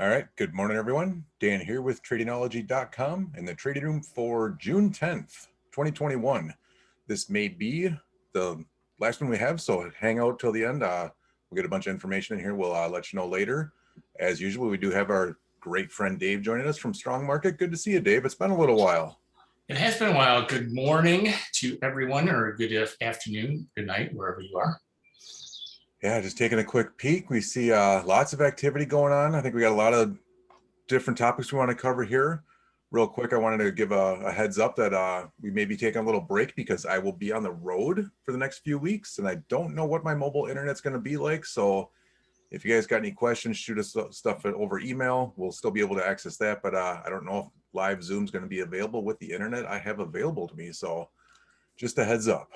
All right, good morning, everyone. Dan here with Tradingology.com in the trading room for June 10th, 2021. This may be the last one we have, so hang out till the end. We'll get a bunch of information in here. We'll let you know later. As usual, we do have our great friend Dave joining us from Strong Market. Good to see you, Dave. It's been a little while. It has been a while. Good morning to everyone, or good afternoon, good night, wherever you are. Yeah, just taking a quick peek. We see lots of activity going on. I think we got a lot of different topics we want to cover here. Real quick, I wanted to give a heads up that we may be taking a little break because I will be on the road for the next few weeks, and I don't know what my mobile internet's going to be like. So if you guys got any questions, shoot us stuff over email. We'll still be able to access that, but I don't know if live Zoom's going to be available with the internet I have available to me. So just a heads up.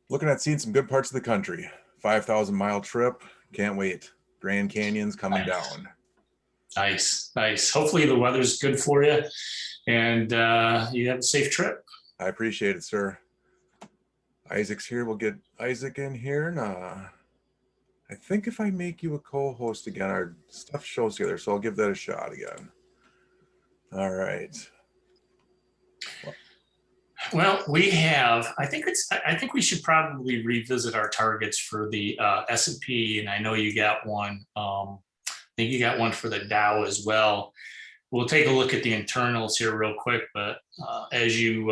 Looking at seeing some good parts of the country. 5,000-mile trip. Can't wait. Grand Canyon's coming down. Nice, nice. Hopefully the weather's good for you and you have a safe trip. I appreciate it, sir. Isaac's here. We'll get Isaac in here. And I think if I make you a co-host again, our stuff shows together. So I'll give that a shot again. All right. Well, we have, I think we should probably revisit our targets for the S&P, and I know you got one. I think you got one for the Dow as well. We'll take a look at the internals here real quick, but as you've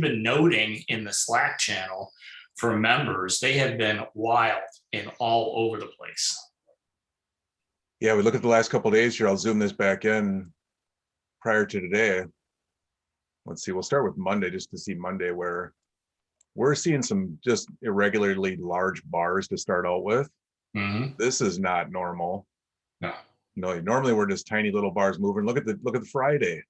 been noting in the Slack channel for members, they have been wild and all over the place. Yeah, we look at the last couple of days here. I'll zoom this back in prior to today. Let's see, we'll start with Monday just to see Monday, where we're seeing some just irregularly large bars to start out with. Mm-hmm. This is not normal. No, normally we're just tiny little bars moving. Look at the Friday.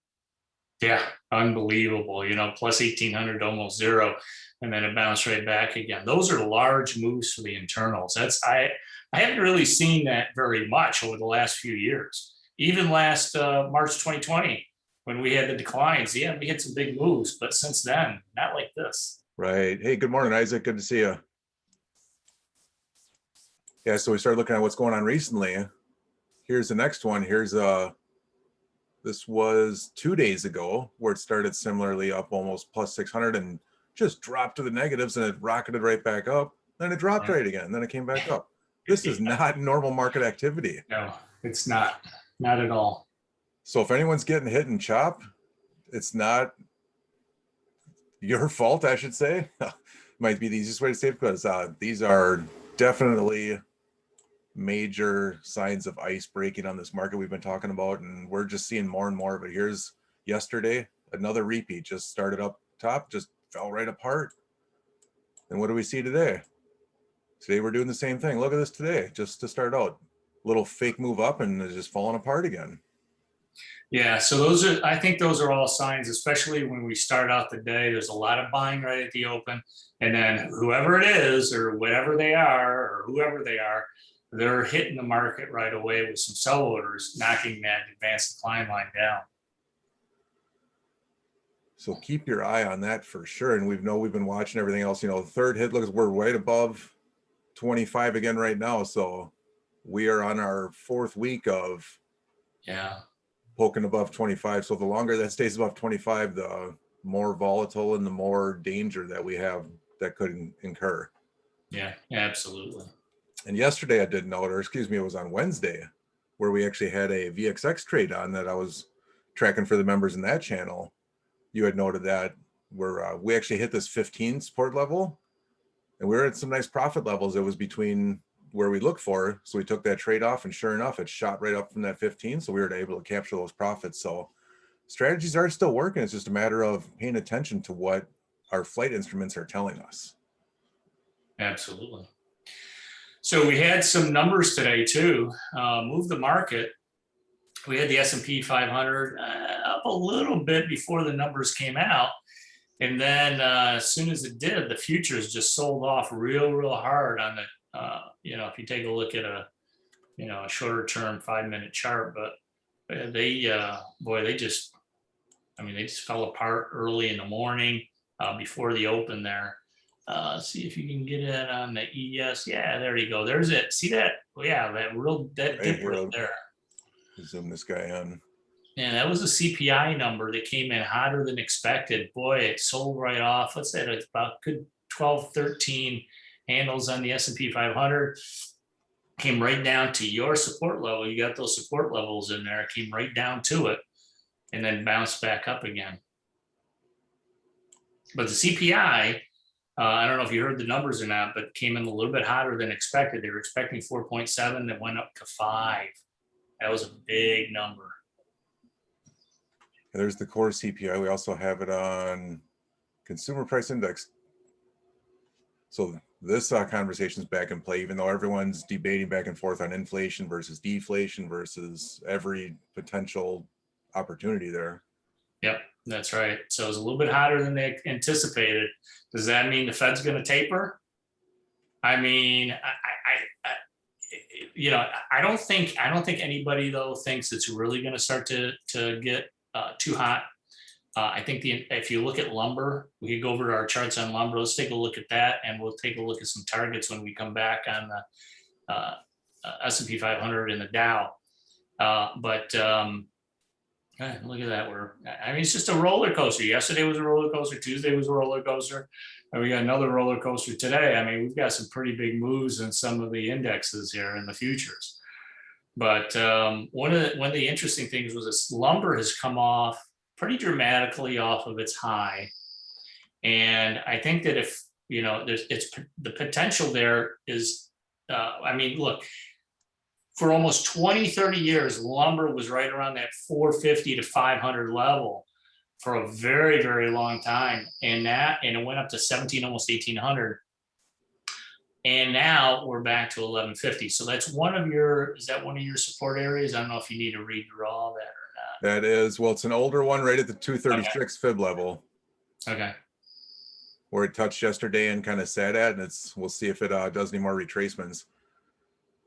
Yeah, unbelievable. Plus 1,800 to almost zero, and then it bounced right back again. Those are large moves for the internals. I haven't really seen that very much over the last few years. Even last March 2020. When we had the declines, yeah, we had some big moves, but since then, not like this. Right. Hey, good morning, Isaac. Good to see you. Yeah, so we started looking at what's going on recently. Here's the next one. Here's this was 2 days ago where it started similarly up almost plus 600 and just dropped to the negatives, and it rocketed right back up. Then it dropped right again. Then it came back up. This is not normal market activity. No, it's not at all. So if anyone's getting hit and chop, it's not your fault, I should say. Might be the easiest way to say it, because these are definitely major signs of ice breaking on this market we've been talking about, and we're just seeing more and more of it. Here's yesterday, another repeat, just started up top, just fell right apart. And what do we see today? Today we're doing the same thing. Look at this today, just to start out. Little fake move up, and it's just falling apart again. Yeah, so I think those are all signs, especially when we start out the day. There's a lot of buying right at the open, and then whoever it is or whatever they are or whoever they are, they're hitting the market right away with some sell orders, knocking that advanced decline line down. So keep your eye on that for sure. And we've been watching everything else. The third hit, look, we're right above 25 again right now. So we are on our fourth week of poking above 25. So the longer that stays above 25, the more volatile and the more danger that we have that could incur. Yeah, absolutely. And yesterday I did note, or excuse me, it was on Wednesday, where we actually had a VXX trade on that I was tracking for the members in that channel. You had noted that where we actually hit this 15 support level, and we were at some nice profit levels. It was between where we look for. So we took that trade off, and sure enough, it shot right up from that 15. So we were able to capture those profits. So strategies are still working. It's just a matter of paying attention to what our flight instruments are telling us. Absolutely. So we had some numbers today too, move the market. We had the S&P 500 up a little bit before the numbers came out. And then as soon as it did, the futures just sold off real hard on the, if you take a look at a shorter term 5-minute chart, but they just fell apart early in the morning before the open there. See if you can get it on the ES. Yeah, there you go. There's it. See that? Well, yeah, that Right dip here, right I'll there. zoom this guy in. Yeah, that was a CPI number that came in hotter than expected. Boy, it sold right off. Let's say it's about good 12, 13 handles on the S&P 500. Came right down to your support level. You got those support levels in there. Came right down to it and then bounced back up again. But the CPI, I don't know if you heard the numbers or not, but came in a little bit hotter than expected. They were expecting 4.7, that went up to 5. That was a big number. There's the core CPI. We also have it on consumer price index. So this conversation is back in play, even though everyone's debating back and forth on inflation versus deflation versus every potential opportunity there. Yep, that's right. So it was a little bit hotter than they anticipated. Does that mean the Fed's going to taper? I mean, I don't think anybody though thinks it's really going to start to get too hot. I think if you look at lumber, we could go over to our charts on lumber. Let's take a look at that, and we'll take a look at some targets when we come back on the S&P 500 and the Dow. Look at that. It's just a roller coaster. Yesterday was a roller coaster. Tuesday was a roller coaster. And we got another roller coaster today. I mean, we've got some pretty big moves in some of the indexes here in the futures. But one of the interesting things was this lumber has come off pretty dramatically off of its high. And I think that if, it's the potential there is, look, for almost 20, 30 years, lumber was right around that 450 to 500 level for a very, very long time. And it went up to 17, almost 1800. And now we're back to 1150. So that's is that one of your support areas? I don't know if you need to redraw that or That is, well, it's an older one right at the 236 fib level. Okay. Where it touched yesterday and kind of sat at, and we'll see if it does any more retracements.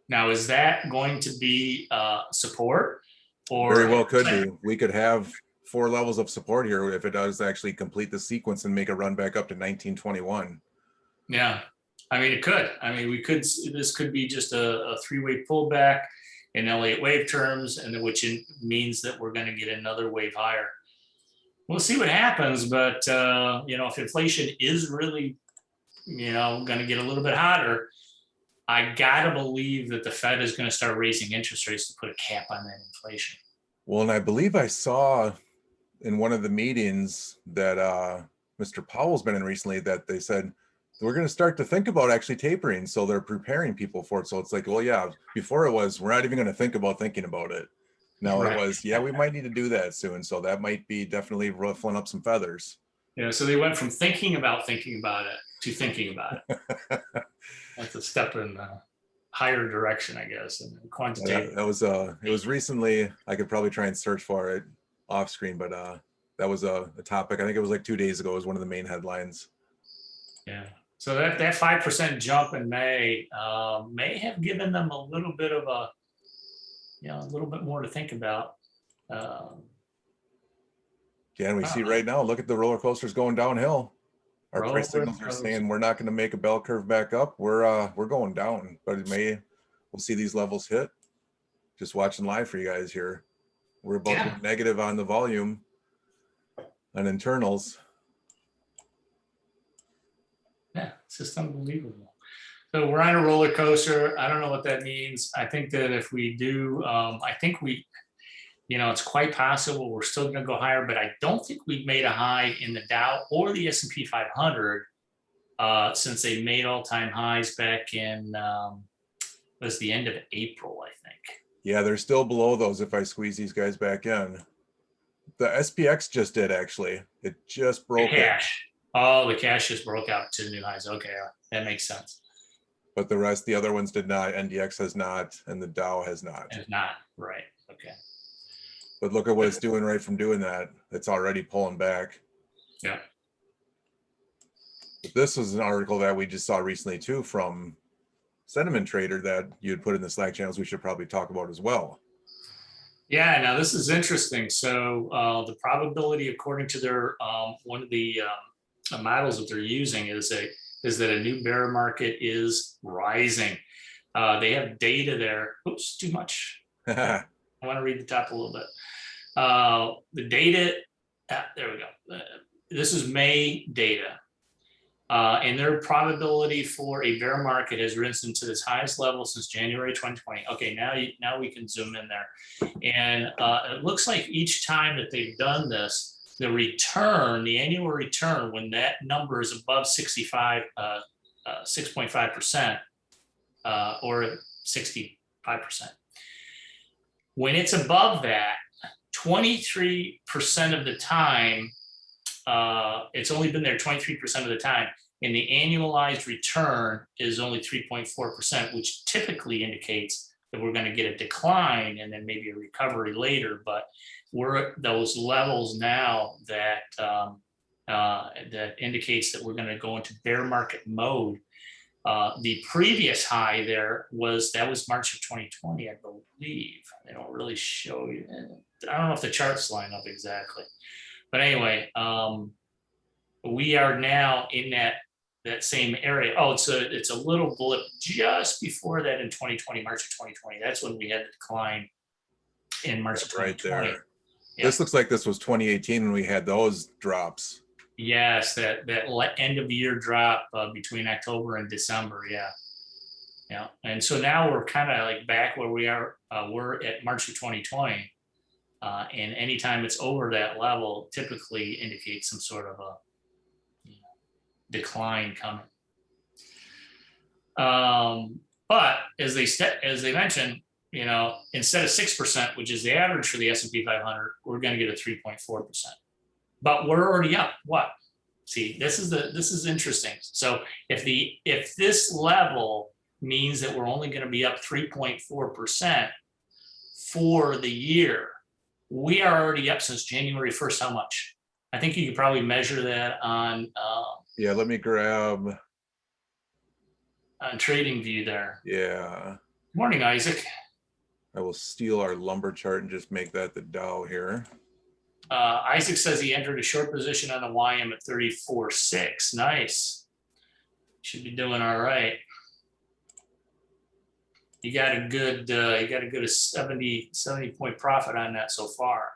Now, is that going to be support? Or very well could be. We could have 4 levels of support here if it does actually complete the sequence and make a run back up to 1921. Yeah, it could. This could be just a 3-way pullback in Elliott wave terms, and which means that we're going to get another wave higher. We'll see what happens, but if inflation is really, going to get a little bit hotter, I gotta believe that the Fed is going to start raising interest rates to put a cap on that inflation. Well, and I believe I saw in one of the meetings that Mr. Powell's been in recently that they said we're going to start to think about actually tapering. So they're preparing people for it. So it's like, well, yeah, before it was, we're not even going to think about thinking about it. Now It was, yeah, we might need to do that soon. So that might be definitely ruffling up some feathers. Yeah. So they went from thinking about it to thinking about it. That's a step in higher direction, I guess, and quantitative. That was it was recently. I could probably try and search for it off screen, but that was a topic. I think it was like 2 days ago. It was one of the main headlines. Yeah. So that 5% jump in May may have given them a little bit of a little bit more to think about. Yeah, and we see right now. Look at the roller coasters going downhill. Our price signals are saying we're not going to make a bell curve back up. We're going down, but we'll see these levels hit. Just watching live for you guys here. We're about to go negative on the volume on internals. Yeah, it's just unbelievable. So we're on a roller coaster. I don't know what that means. I think that if we do, it's quite possible we're still going to go higher, but I don't think we've made a high in the Dow or the S&P 500 since they made all-time highs back in was the end of April, I think. Yeah, they're still below those if I squeeze these guys back in. The SPX just did, actually. It just broke the cash. Oh, the cash just broke out to new highs. Okay, that makes sense. But the other ones did not. NDX has not, and the Dow has not. Has not, right. Okay. But look at what it's doing right from doing that. It's already pulling back. Yeah. But this was an article that we just saw recently too from Sentiment Trader that you had put in the Slack channels we should probably talk about as well. Yeah, now this is interesting. So the probability according to their one of the models that they're using is is that a new bear market is rising. They have data there. Oops, too much. I want to read the top a little bit. The data, there we go. This is May data. And their probability for a bear market has risen to its highest level since January 2020. Okay, now we can zoom in there. And it looks like each time that they've done this, the return, the annual return, when that number is above 65, 6.5%, or 65%. When it's above that, 23% of the time, it's only been there 23% of the time, and the annualized return is only 3.4%, which typically indicates that we're going to get a decline and then maybe a recovery later. But we're at those levels now that that indicates that we're going to go into bear market mode. The previous high there was March of 2020, I believe. They don't really show you. I don't know if the charts line up exactly, but anyway, we are now in that same area. Oh, it's a little blip just before that in 2020, March of 2020. That's when we had the decline in March of 2020. Right there. Yeah. This looks like this was 2018 when we had those drops. Yes, that end of the year drop between October and December. Yeah. And so now we're kind of like back where we are. We're at March of 2020. And anytime it's over that level, typically indicates some sort of a decline coming. But as they mentioned, instead of 6%, which is the average for the S&P 500, we're going to get a 3.4%. But we're already up. What? See, this is interesting. So if this level means that we're only going to be up 3.4% for the year, we are already up since January 1st. How much? I think you could probably measure that on. Yeah, let me grab. On TradingView there. Yeah. Morning, Isaac. I will steal our lumber chart and just make that the Dow here. Isaac says he entered a short position on the YM at 34.6. Nice. Should be doing all right. You got a good 70 point profit on that so far.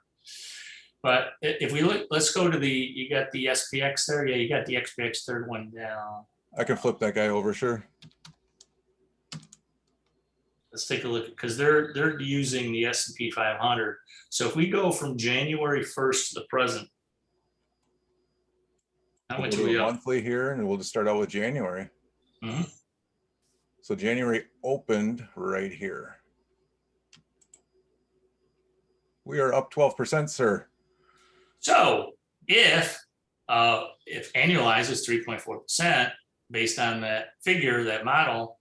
But if we look, let's go to you got the SPX there. Yeah, you got the SPX third one down. I can flip that guy over, sure. Let's take a look, because they're using the S&P 500. So if we go from January 1st to the present, how much are we up? Monthly here, and we'll just start out with January. Mm-hmm. So January opened right here. We are up 12%, sir. So if annualized is 3.4% based on that figure, that model,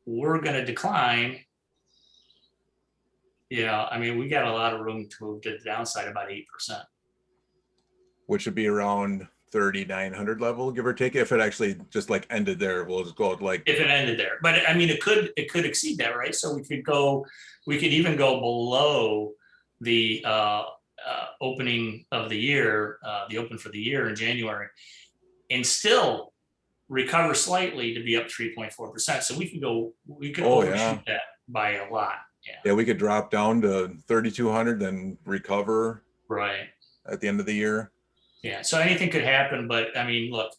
we're going to decline. I mean, we got a lot of room to move to the downside, about 8%. Which would be around 3,900 level, give or take. If it actually just like ended there, we'll just go like. If it ended there, but I mean, it could exceed that, right? So we could even go below the opening of the year, the open for the year in January, and still recover slightly to be up 3.4%. So we could overshoot that by a lot. Yeah, we could drop down to 3,200, then recover right at the end of the year. Yeah, so anything could happen, but I mean, look,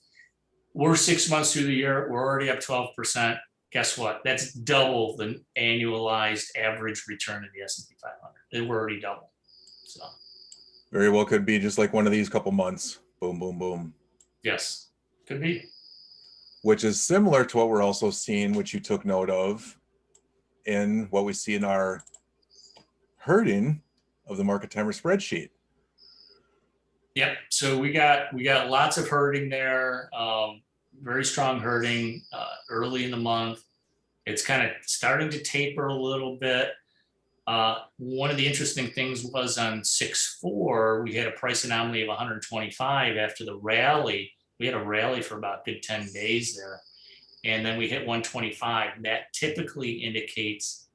we're 6 months through the year, we're already up 12%. Guess what? That's double the annualized average return of the S&P 500. We're already double. So very well could be just like one of these couple months. Boom, boom, boom. Yes, could be. Which is similar to what we're also seeing, which you took note of, in what we see in our herding of the market timer spreadsheet. Yep. So we got lots of herding there. Very strong herding early in the month. It's kind of starting to taper a little bit. One of the interesting things was on 6/4, we had a price anomaly of 125 after the rally. We had a rally for about a good 10 days there. And then we hit 125. That typically indicates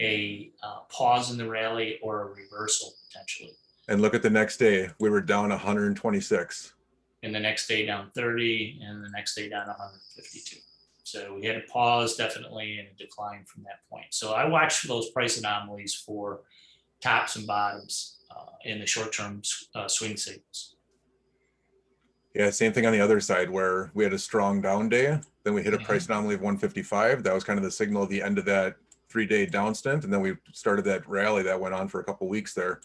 a pause in the rally or a reversal potentially. And look at the next day, we were down 126. and the next day down 30, and the next day down 152. So we had a pause definitely and a decline from that point. So I watch those price anomalies for tops and bottoms in the short-term swing signals. Yeah, same thing on the other side where we had a strong down day, then we hit a price anomaly of 155. That was kind of the signal at the end of that 3-day down stint, and then we started that rally that went on for a couple weeks there.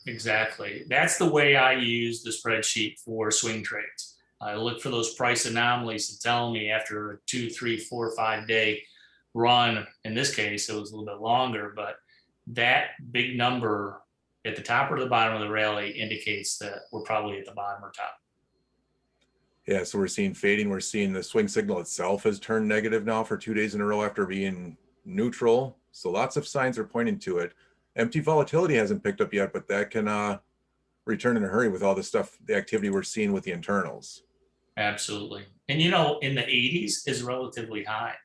Exactly. That's the way I use the spreadsheet for swing trades. I look for those price anomalies to tell me after a 2, 3, 4, 5 day run. In this case, it was a little bit longer, but that big number at the top or the bottom of the rally indicates that we're probably at the bottom or top. Yeah, so we're seeing fading. We're seeing the swing signal itself has turned negative now for 2 days in a row after being neutral. So lots of signs are pointing to it. Empty volatility hasn't picked up yet, but that can return in a hurry with all the stuff, the activity we're seeing with the internals. Absolutely. And you know, in the 80s is relatively high.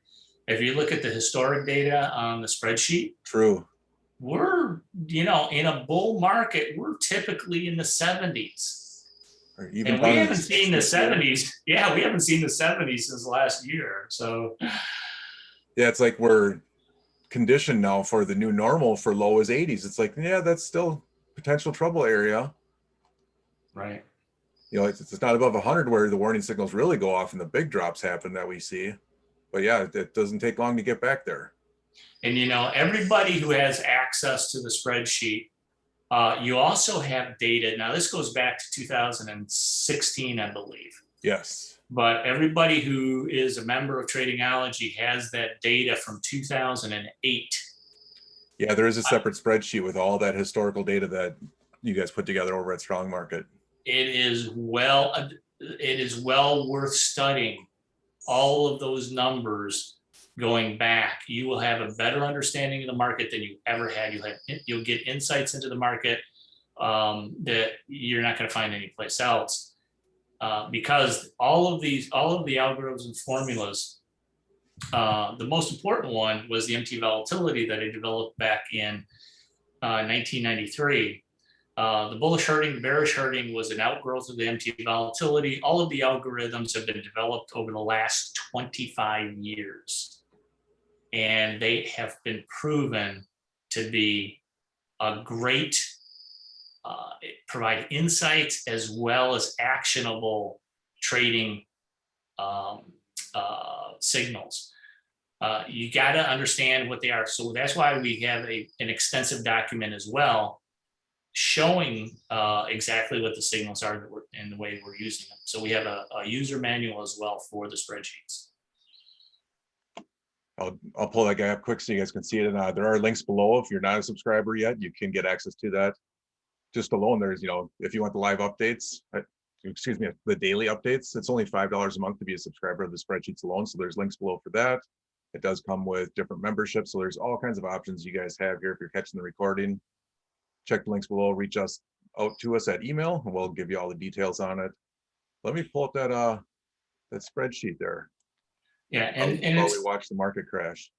If you look at the historic data on the spreadsheet, True. we're, you know, in a bull market, we're typically in the 70s. Or even And we down in haven't seen the 60s here. 70s. Yeah, we haven't seen the 70s since last year. So Yeah, it's like we're conditioned now for the new normal for low as 80s. It's like, yeah, that's still potential trouble area. right. You know, it's not above 100 where the warning signals really go off and the big drops happen that we see. But yeah, it doesn't take long to get back there. And you know, everybody who has access to the spreadsheet, you also have data. Now, this goes back to 2016, I believe. Yes. But everybody who is a member of Tradingology has that data from 2008. Yeah, there is a separate spreadsheet with all that historical data that you guys put together over at Strong Market. It is well worth studying all of those numbers going back. You will have a better understanding of the market than you ever had. You'll get insights into the market that you're not going to find anyplace else. Because all of the algorithms and formulas, the most important one was the MT volatility that I developed back in 1993. The bullish herding, the bearish herding was an outgrowth of the MT volatility. All of the algorithms have been developed over the last 25 years, and they have been proven to be a great provide insights as well as actionable trading signals. You got to understand what they are. So that's why we have an extensive document as well, showing exactly what the signals are and the way we're using them. So we have a user manual as well for the spreadsheets. I'll pull that guy up quick so you guys can see it. And there are links below. If you're not a subscriber yet, you can get access to that. Just alone, there's, you know, if you want the live updates, excuse me, the daily updates, it's only $5 a month to be a subscriber of the spreadsheets alone. So there's links below for that. It does come with different memberships. So there's all kinds of options you guys have here. If you're catching the recording, check the links below, reach us out to us at email, and we'll give you all the details on it. Let me pull up that spreadsheet there. Yeah, and while we watch the market crash.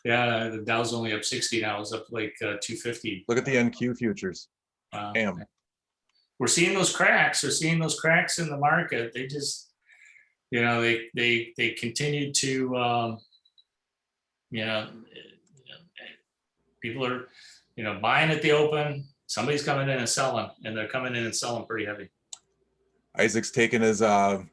Yeah, the Dow's only up 60 now. It's up like 250. Look at the NQ futures. Damn. We're seeing those cracks. We're seeing those cracks in the market. They just, you know, they continue to, you know, people are, you know, buying at the open. Somebody's coming in and selling, and they're coming in and selling pretty heavy. Isaac's taking his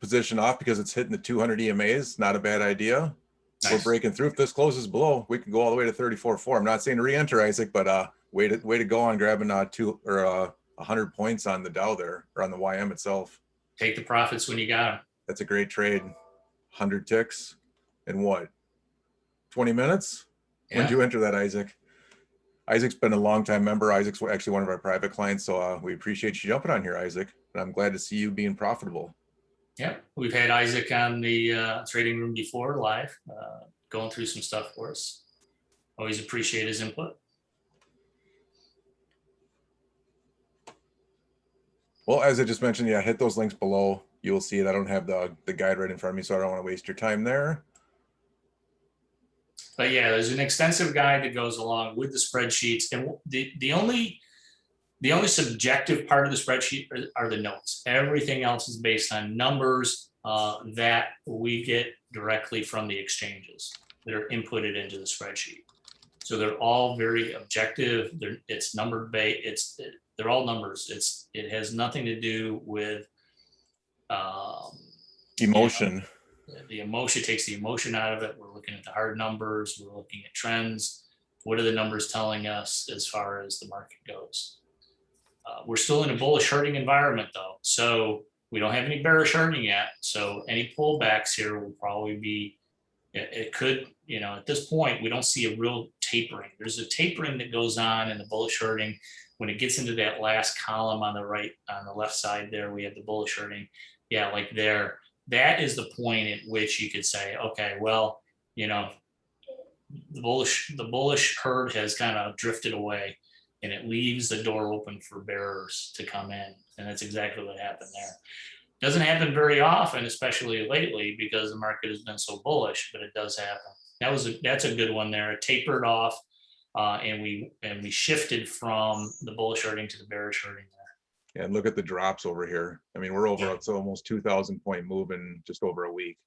position off because it's hitting the 200 EMAs. Not a bad idea. Nice. We're breaking through. If this closes below, we can go all the way to 34.4. I'm not saying to re-enter, Isaac, but way to go on grabbing 100 points on the Dow there, or on the YM itself. Take the profits when you got them. That's a great trade. 100 ticks in what? 20 minutes? Yeah. When did you enter that, Isaac? Isaac's been a longtime member. Isaac's actually one of our private clients, so we appreciate you jumping on here, Isaac. And I'm glad to see you being profitable. Yeah, we've had Isaac on the trading room before live, going through some stuff for us. Always appreciate his input. Well, as I just mentioned, yeah, hit those links below. You will see it. I don't have the guide right in front of me, so I don't want to waste your time there. But yeah, there's an extensive guide that goes along with the spreadsheets. And the only The only subjective part of the spreadsheet are the notes. Everything else is based on numbers that we get directly from the exchanges that are inputted into the spreadsheet. So they're all very objective. It's numbered based. They're all numbers. It has nothing to do with Emotion. The emotion takes the emotion out of it. We're looking at the hard numbers. We're looking at trends. What are the numbers telling us as far as the market goes? We're still in a bullish shorting environment though. So we don't have any bearish shorting yet. So any pullbacks here will probably be, it could, at this point, we don't see a real tapering. There's a tapering that goes on in the bullish shorting. When it gets into that last column on the right, on the left side there, we have the bullish shorting. Yeah, like there, that is the point at which you could say, okay, well, the bullish herd has kind of drifted away, and it leaves the door open for bearers to come in. And that's exactly what happened there. Doesn't happen very often, especially lately, because the market has been so bullish, but it does happen. That's a good one there. It tapered off, and we shifted from the bullish shorting to the bearish shorting there. Yeah, and look at the drops over here. I mean, we're over, it's almost 2,000 point move in just over a week.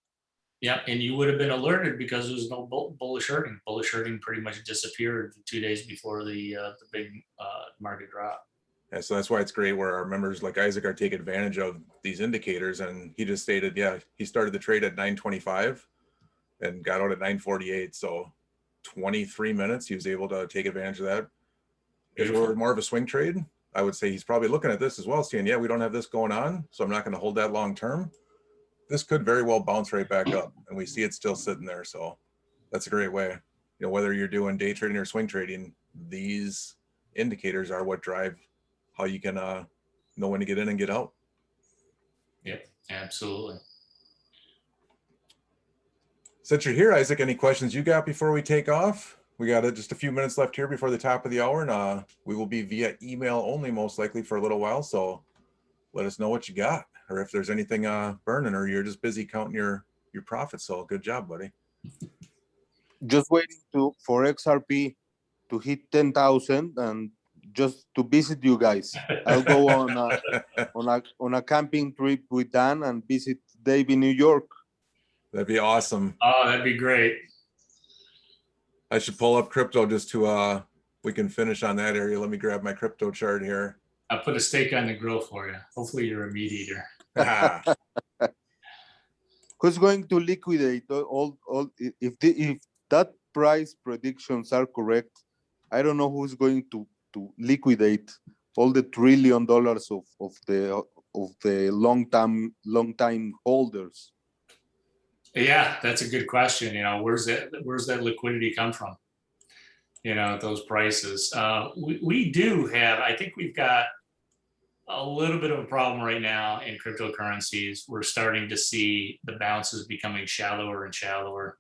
Yeah, and you would have been alerted because there was no bullish shorting. Bullish shorting pretty much disappeared 2 days before the big market drop. Yeah, so that's why it's great where our members like Isaac are taking advantage of these indicators. And he just stated, yeah, he started the trade at 9:25 and got out at 9:48. So 23 minutes, he was able to take advantage of that. If it were more of a swing trade, I would say he's probably looking at this as well, saying, yeah, we don't have this going on, so I'm not going to hold that long term. This could very well bounce right back up, and we see it still sitting there. So that's a great way. Whether you're doing day trading or swing trading, these indicators are what drive how you can know when to get in and get out. Yep, absolutely. Since you're here, Isaac, any questions you got before we take off? We got just a few minutes left here before the top of the hour, and we will be via email only most likely for a little while. So let us know what you got, or if there's anything burning, or you're just busy counting your profits. So good job, buddy. Just waiting for XRP to hit 10,000 and just to visit you guys. I'll go on a camping trip with Dan and visit Dave in New York. That'd be awesome. Oh, that'd be great. I should pull up crypto just to we can finish on that area. Let me grab my crypto chart here. I'll put a steak on the grill for you. Hopefully you're a meat eater. Who's going to liquidate all if that price predictions are correct? I don't know who's going to liquidate all the $1 trillion of the long time holders. Yeah, that's a good question. Where's that liquidity come from? At those prices. We do have, I think we've got a little bit of a problem right now in cryptocurrencies. We're starting to see the bounces becoming shallower and shallower.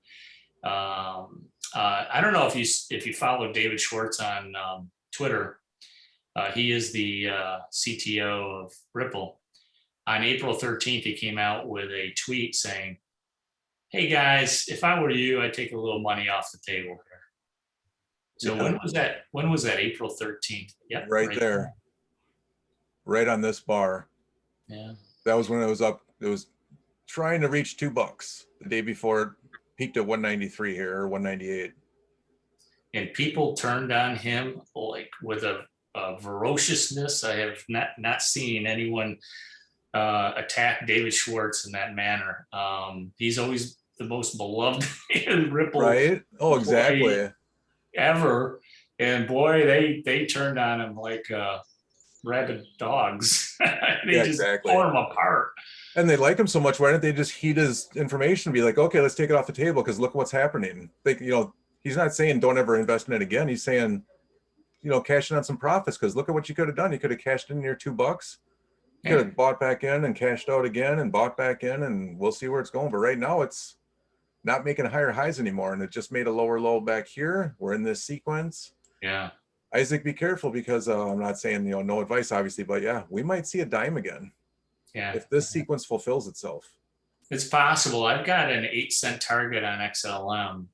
I don't know if you follow David Schwartz on Twitter. He is the CTO of Ripple. On April 13th, he came out with a tweet saying, "Hey guys, if I were you, I'd take a little money off the table here." So yeah. When was that? April 13th. Yeah. Right there. Right on this bar. Yeah. That was when it was up. It was trying to reach $2 the day before it peaked at 193 here, or 198. And people turned on him like with a ferociousness I have not seen anyone attack David Schwartz in that manner. He's always the most beloved in Ripple. Right? Oh, exactly. Ever. And boy, they turned on him like rabid dogs. They just tore him apart. And they like him so much. Why don't they just heat his information and be like, okay, let's take it off the table because look what's happening. He's not saying don't ever invest in it again. He's saying, cash in on some profits because look at what you could have done. You could have cashed in your $2. You could have bought back in and cashed out again and bought back in, and we'll see where it's going. But right now it's not making higher highs anymore, and it just made a lower low back here. We're in this sequence. Yeah. Isaac, be careful because I'm not saying, no advice, obviously, but yeah, we might see a dime again. Yeah. If this sequence fulfills itself. It's possible. I've got an 8-cent target on XLM.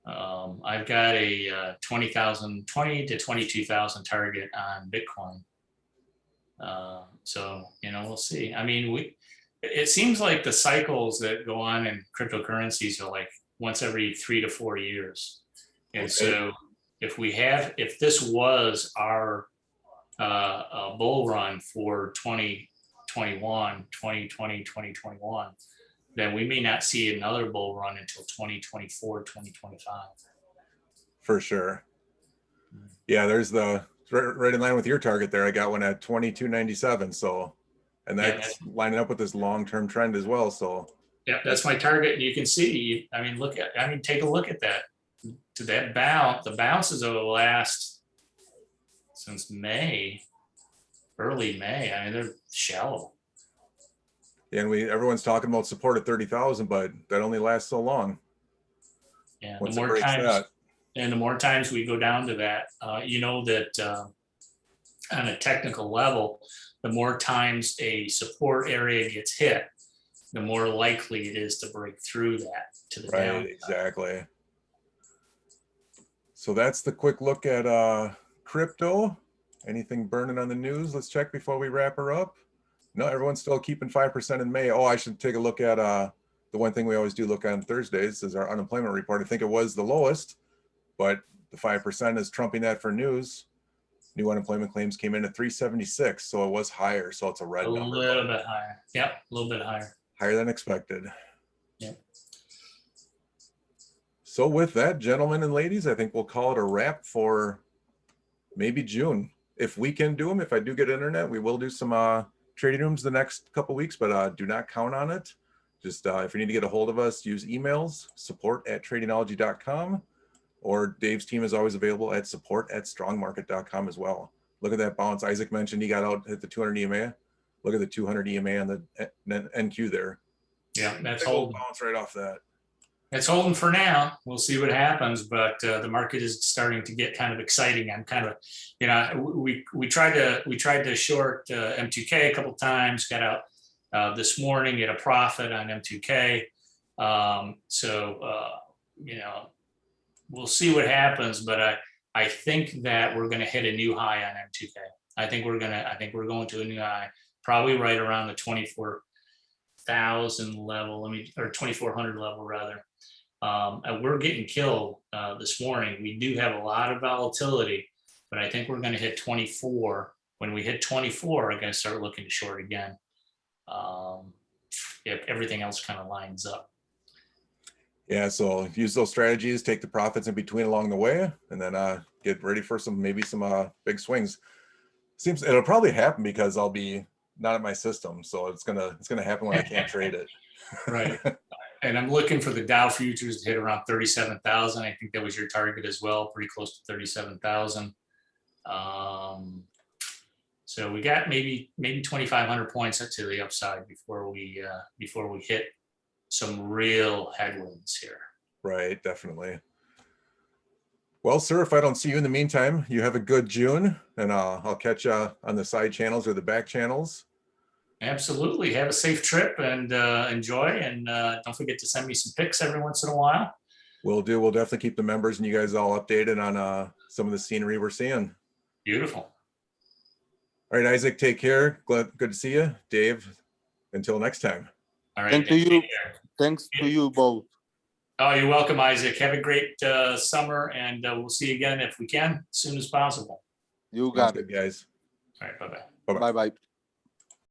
I've got a 20 to 22,000 target on Bitcoin. So, you know, we'll see. I mean, it seems like the cycles that go on in cryptocurrencies are like once every 3 to 4 years. And Okay. so if this was our bull run for 2021, 2020, 2021, then we may not see another bull run until 2024, 2025. For sure. Yeah, there's the right in line with your target there. I got one at 22.97. So, and that's lining up with this long-term trend as well. So, yeah, that's my target. And you can see, I mean, take a look at that. To that bounce, the bounces over the last since May, early May. I mean, they're shallow. and everyone's talking about support at 30,000, but that only lasts so long. Yeah, Once the it more breaks times, that. and the more times we go down to that, you know that on a technical level, the more times a support area gets hit, the more likely it is to break through that to the Right, downside. exactly. So that's the quick look at crypto. Anything burning on the news? Let's check before we wrap her up. No, everyone's still keeping 5% in May. Oh, I should take a look at the one thing we always do look on Thursdays is our unemployment report. I think it was the lowest, but the 5% is trumping that for news. New unemployment claims came in at 376, so it was higher. So it's a red number. A little bit higher. Yep, a little bit higher. Higher than expected. Yep. So with that, gentlemen and ladies, I think we'll call it a wrap for maybe June. If we can do them, if I do get internet, we will do some trading rooms the next couple weeks, but do not count on it. Just if you need to get a hold of us, use emails, support@tradingology.com, or Dave's team is always available at support@strongmarket.com as well. Look at that bounce. Isaac mentioned he got out, hit the 200 EMA. Look at the 200 EMA on the NQ there. Yeah, that's Big old holding. bounce right off that. It's holding for now. We'll see what happens, but the market is starting to get kind of exciting. I'm kind of, you know, we tried to short M2K a couple of times. Got out this morning at a profit on M2K. You know, we'll see what happens, but I think that we're going to hit a new high on M2K. I think we're going to a new high, probably right around the 24,000 level. Or 2,400 level rather. And we're getting killed this morning. We do have a lot of volatility, but I think we're going to hit 24. When we hit 24, I'm going to start looking to short again. If everything else kind of lines up. Yeah, so use those strategies, take the profits in between along the way, and then get ready for maybe some big swings. Seems it'll probably happen because I'll be not at my system, so it's gonna happen when I can't trade it. Right. And I'm looking for the Dow futures to hit around 37,000. I think that was your target as well, pretty close to 37,000. So we got maybe 2,500 points to the upside before we hit some real headwinds here. Right, definitely. Well, sir, if I don't see you in the meantime, you have a good June, and I'll catch you on the side channels or the back channels. Absolutely. Have a safe trip and enjoy. And don't forget to send me some pics every once in a while. Will do. We'll definitely keep the members and you guys all updated on some of the scenery we're seeing. Beautiful. All right, Isaac, take care. Good to see you. Dave, until next time. All right. Thanks to you both. Oh, you're welcome, Isaac. Have a great summer, and we'll see you again if we can, as soon as possible. You got it, guys. All right. Bye-bye. Bye-bye. Bye-bye.